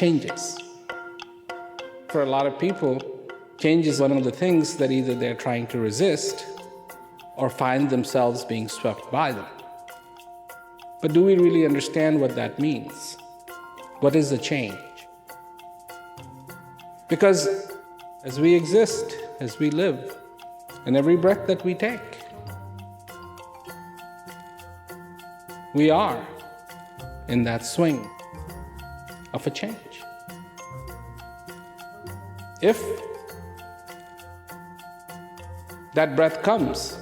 changes. For a lot of people, change is one of the things that either they're trying to resist or find themselves being swept by them. But do we really understand what that means? What is the change? Because as we exist, as we live, and every breath that we take, we are in that swing of a change. If that breath comes,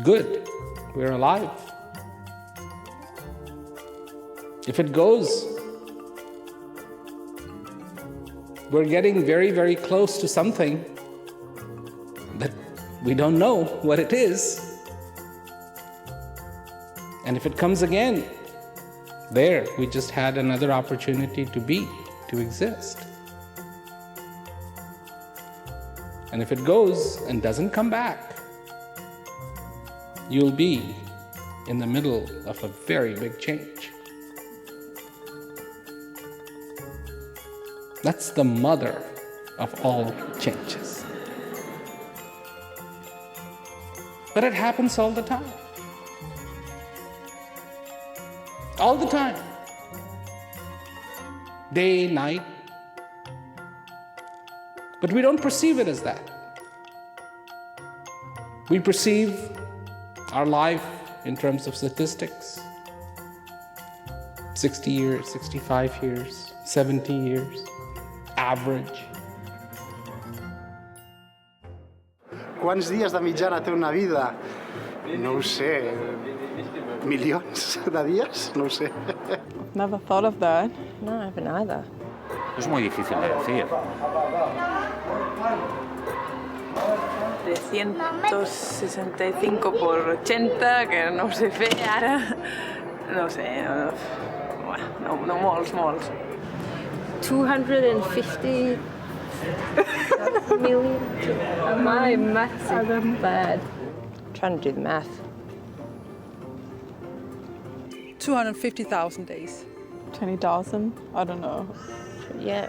good, we're alive. If it goes, we're getting very, very close to something that we don't know what it is. And if it comes again, there, we just had another opportunity to be, to exist. And if it goes and doesn't come back, you'll be in the middle of a very big change. That's the mother of all changes. But it happens all the time. All the time. Day, night. But we don't perceive it as that. We perceive our life in terms of statistics. 60 years, 65 years, 70 years, average. Quants dies de mitjana té una vida? No ho sé. Milions de dies? No ho sé. Never thought of that. No, I haven't either. Es muy difícil de decir. 365 por 80, que no ho sé fer ara. No sé, no molts. 250 million. My maths are bad. I'm trying to do the math. 250,000 days. 20,000? I don't know. Yeah.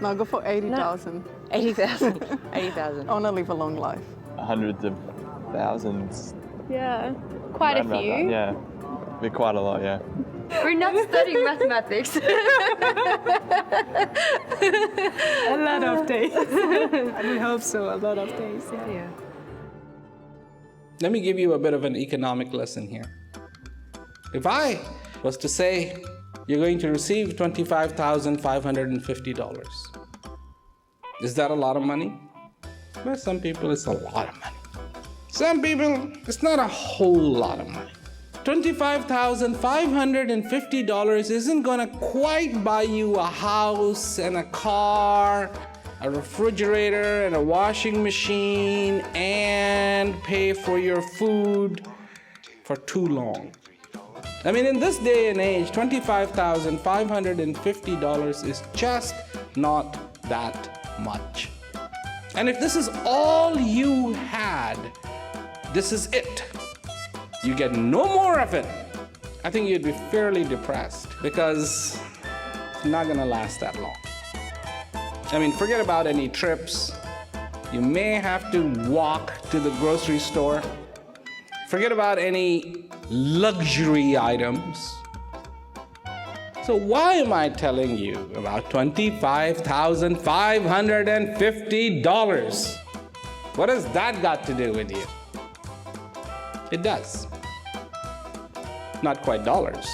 No, go for 80,000. 80,000. 80,000. I want to live a long life. Hundreds of thousands. Yeah, quite a Around few. about that, yeah, be quite a lot, yeah. We're not studying mathematics. A lot of days. I hope so, a lot of days, yeah. Let me give you a bit of an economic lesson here. If I was to say, you're going to receive $25,550, is that a lot of money? Well, some people it's a lot of money. Some people, it's not a whole lot of money. $25,550 isn't gonna quite buy you a house and a car, a refrigerator and a washing machine, and pay for your food for too long. I mean, in this day and age, $25,550 is just not that much. And if this is all you had, this is it. You get no more of it, I think you'd be fairly depressed because it's not gonna last that long. I mean, forget about any trips. You may have to walk to the grocery store. Forget about any luxury items. So why am I telling you about $25,550? What has that got to do with you? It does. Not quite dollars.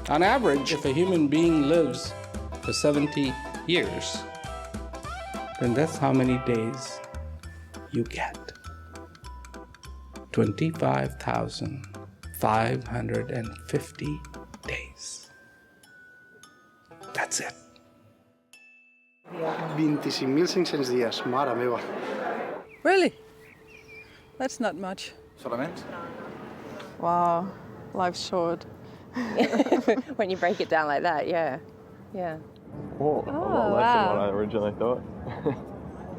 On average, if a human being lives for 70 years, then that's how many days you get. 25,550 days. That's it. 25.500 dies, mare meva. Really? That's not much. Solamente? Wow, life's short. When you break it down like that, yeah. Yeah. Oh, a lot less than what I originally thought.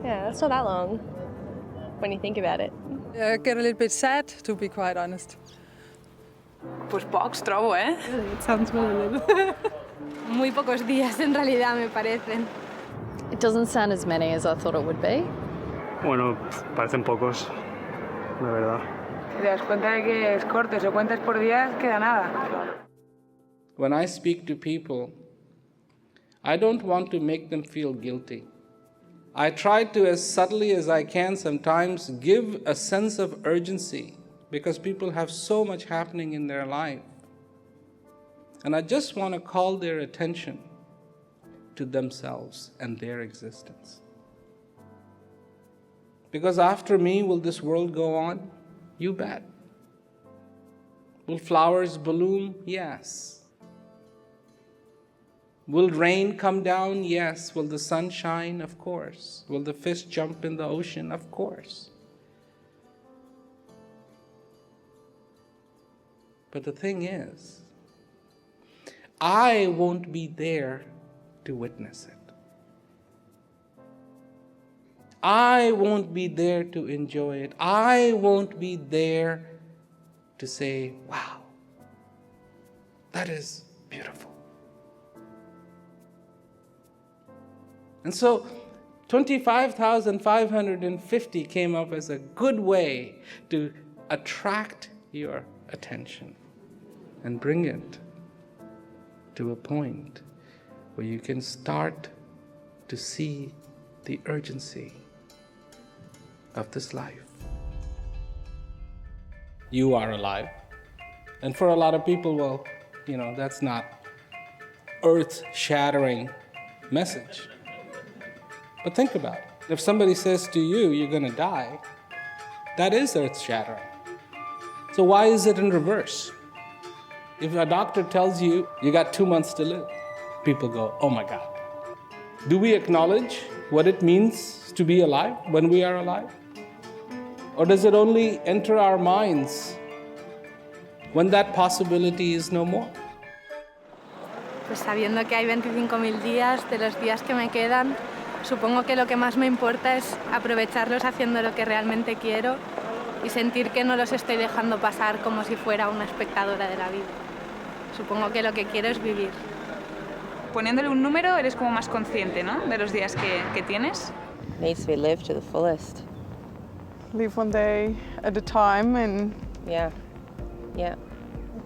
Yeah, that's not that long when you think about it. I get a little bit sad, to be quite honest. Pues pocs trobo, eh? It sounds very little. Muy pocos días en realidad me parecen. It doesn't sound as many as I thought it would be. Bueno, parecen pocos, la verdad. Te das cuenta de que es corto, si lo cuentas por días, queda nada. When I speak to people, I don't want to make them feel guilty. I try to, as subtly as I can sometimes, give a sense of urgency because people have so much happening in their life. And I just want to call their attention to themselves and their existence. Because after me, will this world go on? You bet. Will flowers bloom? Yes. Will rain come down? Yes. Will the sun shine? Of course. Will the fish jump in the ocean? Of course. But the thing is, I won't be there to witness it. I won't be there to enjoy it. I won't be there to say, wow, that is beautiful. And so 25,550 came up as a good way to attract your attention and bring it to a point where you can start to see the urgency of this life. You are alive. And for a lot of people, well, that's not earth-shattering message. But think about it. If somebody says to you, you're going to die, that is earth-shattering. So why is it in reverse? If a doctor tells you you got 2 months to live, people go, oh my God. Do we acknowledge what it means to be alive when we are alive? Or does it only enter our minds when that possibility is no more? Pues sabiendo que hay 25.000 días, de los días que me quedan, supongo que lo que más me importa es aprovecharlos haciendo lo que realmente quiero y sentir que no los estoy dejando pasar como si fuera una espectadora de la vida. Supongo que lo que quiero es vivir. Poniéndole un número, eres como más consciente, ¿no? De los días que tienes. Needs to be lived to the fullest. Live one day at a time and Yeah.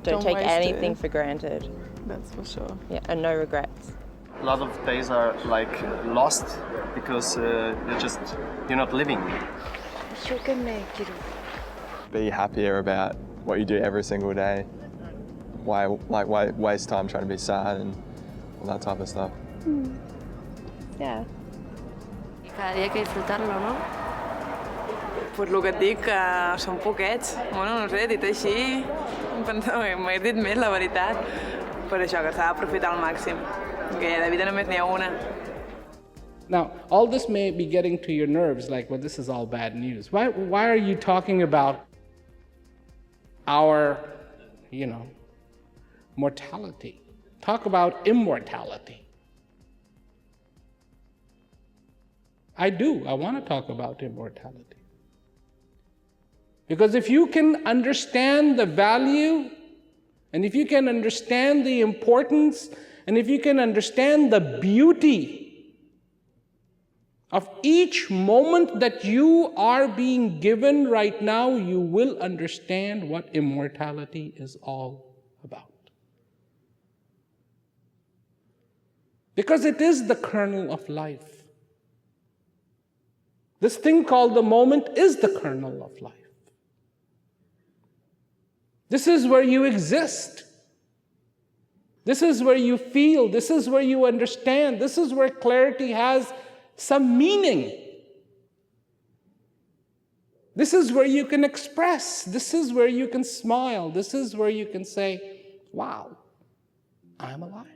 Don't take waste anything it. for granted. That's for sure. Yeah, and no regrets. A lot of days are like lost because you're not living. Be happier about what you do every single day. Why waste time trying to be sad and all that type of stuff. Yeah. Cada día hay que disfrutarlo, ¿no? Pues el que et dic, que són poquets. Bueno, no sé, dit així, m'he dit més, la veritat. Per això, que s'ha d'aprofitar al màxim. Que de vida només n'hi ha una. Now, all this may be getting to your nerves, like, well, this is all bad news. Why are you talking about our, mortality? Talk about immortality. I want to talk about immortality. Because if you can understand the value, and if you can understand the importance, and if you can understand the beauty of each moment that you are being given right now, you will understand what immortality is all about. Because it is the kernel of life. This thing called the moment is the kernel of life. This is where you exist. This is where you feel. This is where you understand. This is where clarity has some meaning. This is where you can express. This is where you can smile. This is where you can say, wow, I'm alive.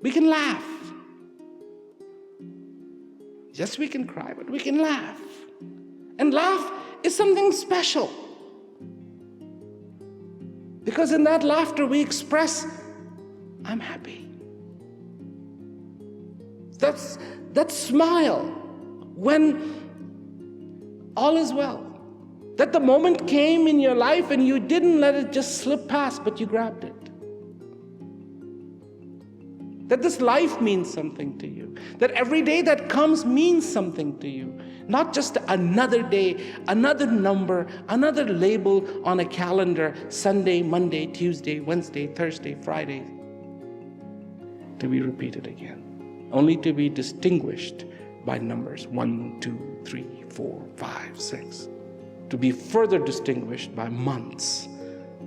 We can laugh. Yes, we can cry, but we can laugh. And laugh is something special. Because in that laughter we express, I'm happy. That smile when all is well. That the moment came in your life and you didn't let it just slip past, but you grabbed it. That this life means something to you. That every day that comes means something to you. Not just another day, another number, another label on a calendar, Sunday, Monday, Tuesday, Wednesday, Thursday, Friday, to be repeated again. Only to be distinguished by numbers 1, 2, 3, 4, 5, 6. To be further distinguished by months,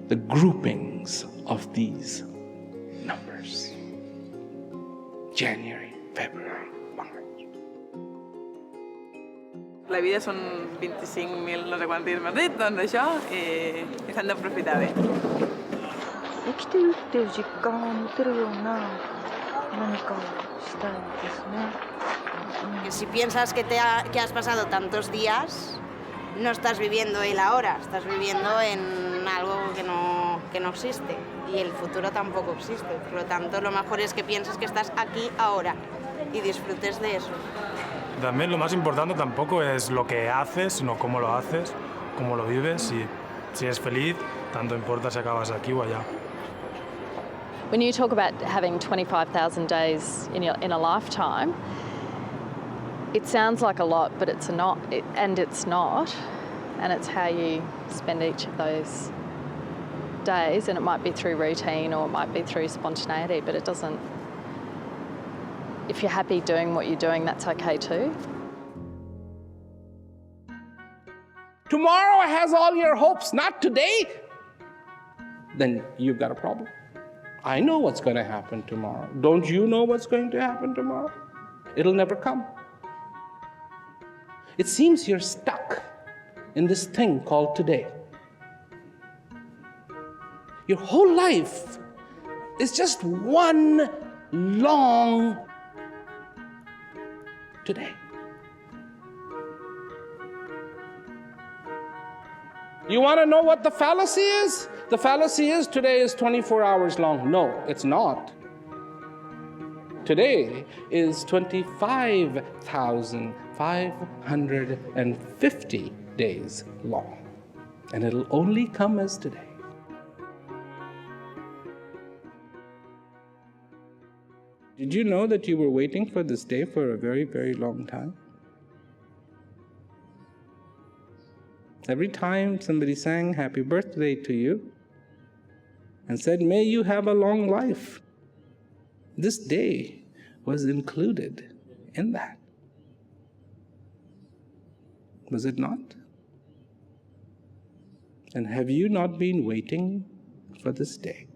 the groupings of these numbers. January, February, March. La vida són 25.000 no sé quantis m'has dit, doncs això, i s'han d'aprofitar bé. 生きてるっていう実感を持てるような何かをしたいですね。Que si piensas que has pasado tantos días, no estás viviendo el ahora, estás viviendo en algo que no existe y el futuro tampoco existe. Por lo tanto, lo mejor es que pienses que estás aquí ahora y disfrutes de eso. También lo más importante tampoco es lo que haces, sino cómo lo haces, cómo lo vives y si eres feliz, tanto importa si acabas aquí o allá. When you talk about having 25,000 days in a lifetime, it sounds like a lot, but it's not, and it's not. And it's how you spend each of those days, and it might be through routine or it might be through spontaneity, but it doesn't. If you're happy doing what you're doing, that's okay too. Tomorrow has all your hopes, not today. Then you've got a problem. I know what's going to happen tomorrow. Don't you know what's going to happen tomorrow? It'll never come. It seems you're stuck in this thing called today. Your whole life is just one long today. You want to know what the fallacy is? The fallacy is today is 24 hours long. No, it's not. Today is 25,550 days long. And it'll only come as today. Did you know that you were waiting for this day for a very, very long time? Every time somebody sang happy birthday to you and said, may you have a long life, this day was included in that. Was it not? And have you not been waiting for this day?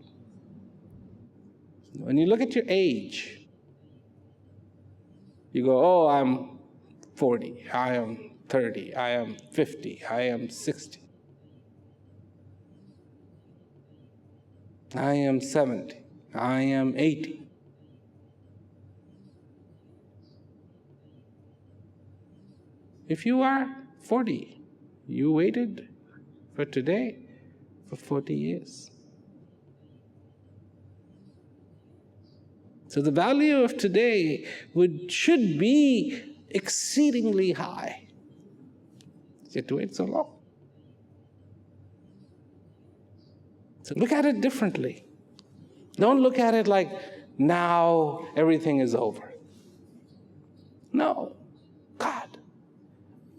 When you look at your age, you go, oh, I'm 40, I am 30, I am 50, I am 60. I am 70, I am 80. If you are 40, you waited for today for 40 years. So the value of today should be exceedingly high. You have to wait so long. So look at it differently. Don't look at it like now everything is over. No. God,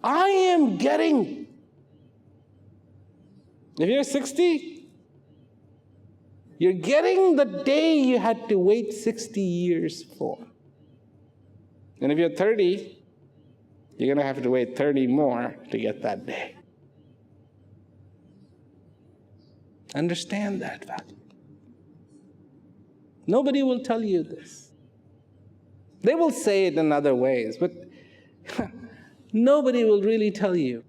I am getting. If you're 60, you're getting the day you had to wait 60 years for. And if you're 30, you're going to have to wait 30 more to get that day. Understand that value. Nobody will tell you this. They will say it in other ways, but nobody will really tell you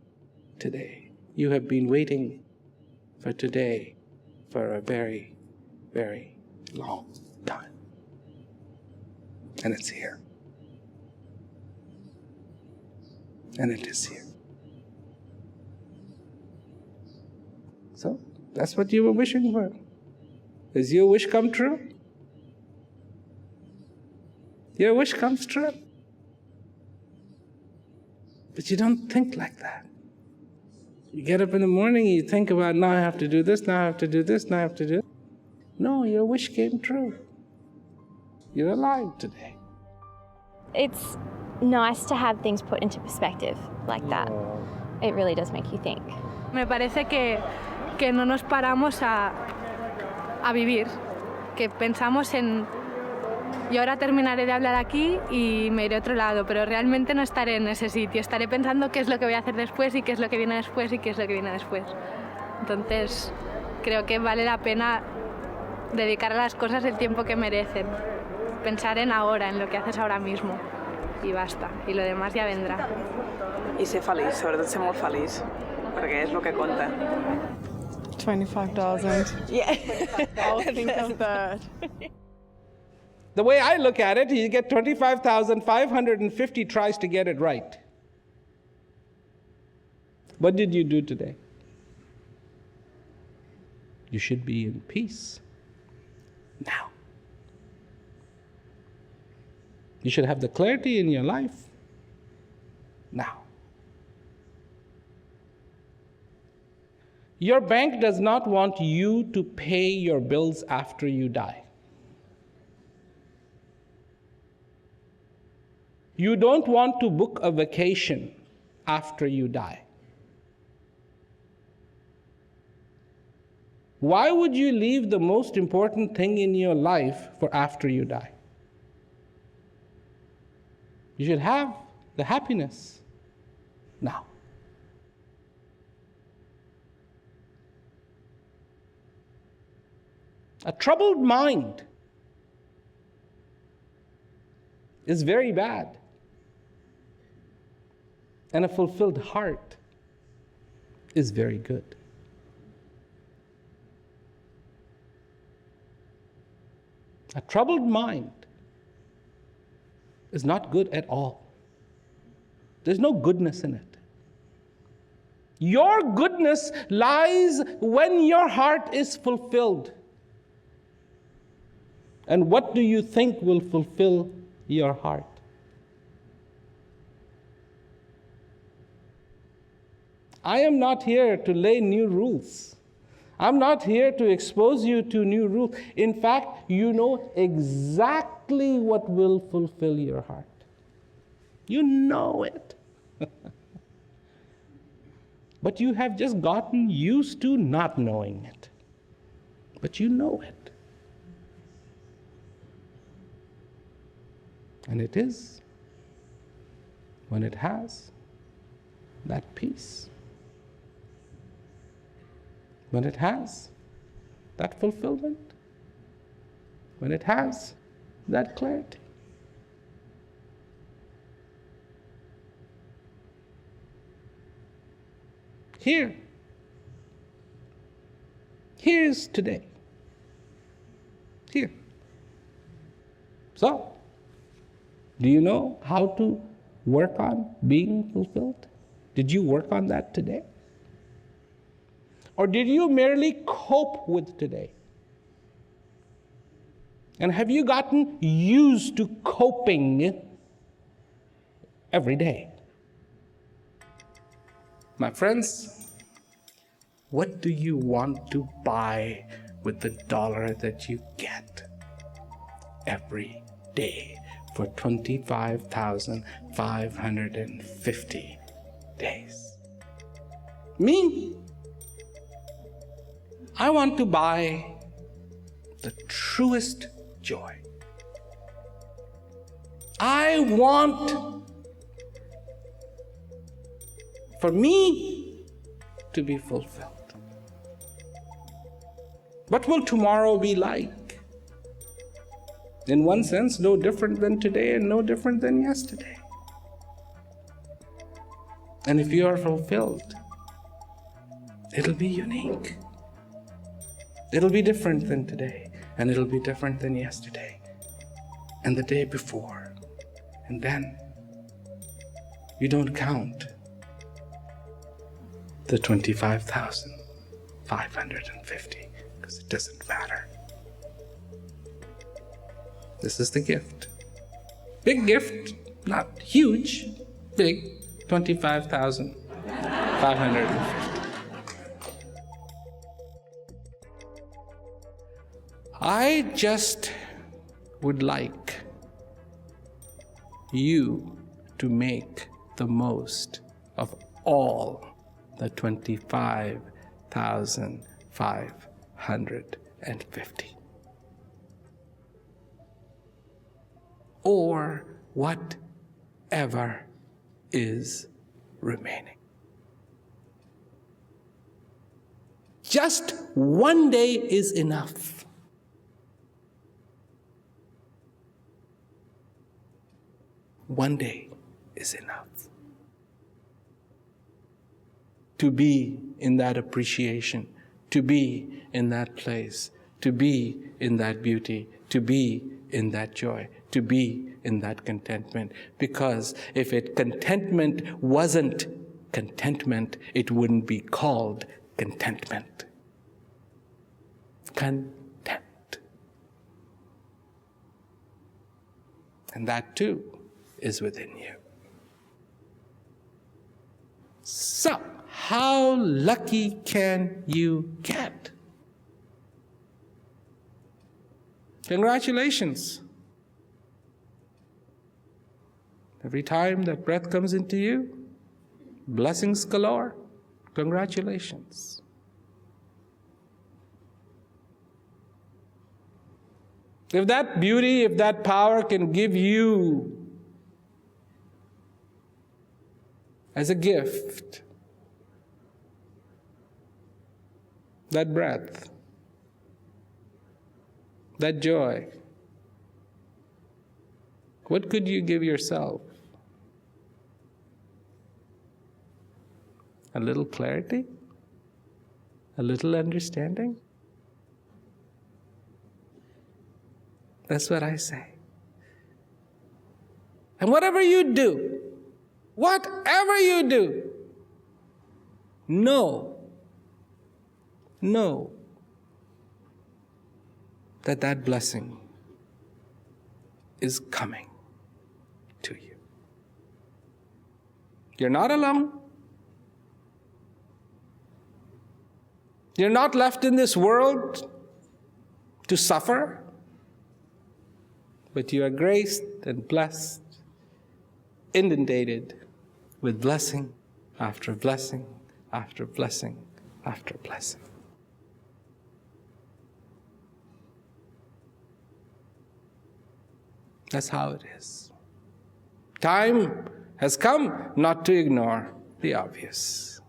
today. You have been waiting for today for a very, very long time. And it's here. And it is here. So, that's what you were wishing for. Does your wish come true? Your wish comes true. But you don't think like that. You get up in the morning, you think about, now I have to do this, now I have to do this, now I have to do this. No, your wish came true. You're alive today. It's nice to have things put into perspective like that. It really does make you think. Me parece que no nos paramos a vivir, que pensamos en y ahora terminaré de hablar aquí y me iré a otro lado, pero realmente no estaré en ese sitio, estaré pensando qué es lo que voy a hacer después y qué es lo que viene después y qué es lo que viene después. Entonces, creo que vale la pena dedicar a las cosas el tiempo que merecen, pensar en ahora, en lo que haces ahora mismo y basta, y lo demás ya vendrá. I ser feliç, sobretot ser molt feliç, perquè és el que compta. 25,000. Yeah. I'll think of that. The way I look at it, you get 25,550 tries to get it right. What did you do today? You should be in peace now. You should have the clarity in your life now. Your bank does not want you to pay your bills after you die. You don't want to book a vacation after you die. Why would you leave the most important thing in your life for after you die? You should have the happiness now. A troubled mind is very bad. And a fulfilled heart is very good. A troubled mind is not good at all. There's no goodness in it. Your goodness lies when your heart is fulfilled. And what do you think will fulfill your heart? I am not here to lay new rules. I'm not here to expose you to new rules. In fact, you know exactly what will fulfill your heart. You know it. But you have just gotten used to not knowing it. But you know it. And it is when it has that peace. When it has that fulfillment, when it has that clarity. Here's today. Here. So, do you know how to work on being fulfilled? Did you work on that today? Or did you merely cope with today? And have you gotten used to coping every day? My friends, what do you want to buy with the dollar that you get every day for 25,550 days? Me? I want to buy the truest joy. I want for me to be fulfilled. What will tomorrow be like? In one sense, no different than today and no different than yesterday. And if you are fulfilled, it'll be unique. It'll be different than today, and it'll be different than yesterday, and the day before. And then you don't count the 25,550, because it doesn't matter. This is the gift. Big gift, not huge, big, 25,550. I just would like you to make the most of all the 25,550. Or whatever is remaining. Just one day is enough. One day is enough to be in that appreciation, to be in that place, to be in that beauty, to be in that joy, to be in that contentment. Because if contentment wasn't contentment, it wouldn't be called contentment. Content. And that too is within you. So, how lucky can you get? Congratulations. Every time that breath comes into you, blessings galore. Congratulations. If that beauty, if that power can give you as a gift that breath, that joy, what could you give yourself? A little clarity? A little understanding? That's what I say. And whatever you do, know that blessing is coming to you. You're not alone. You're not left in this world to suffer, but you are graced and blessed, inundated with blessing after blessing after blessing after blessing. That's how it is. Time has come not to ignore the obvious.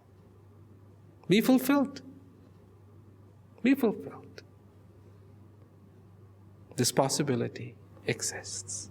Be fulfilled. Be fulfilled. This possibility exists.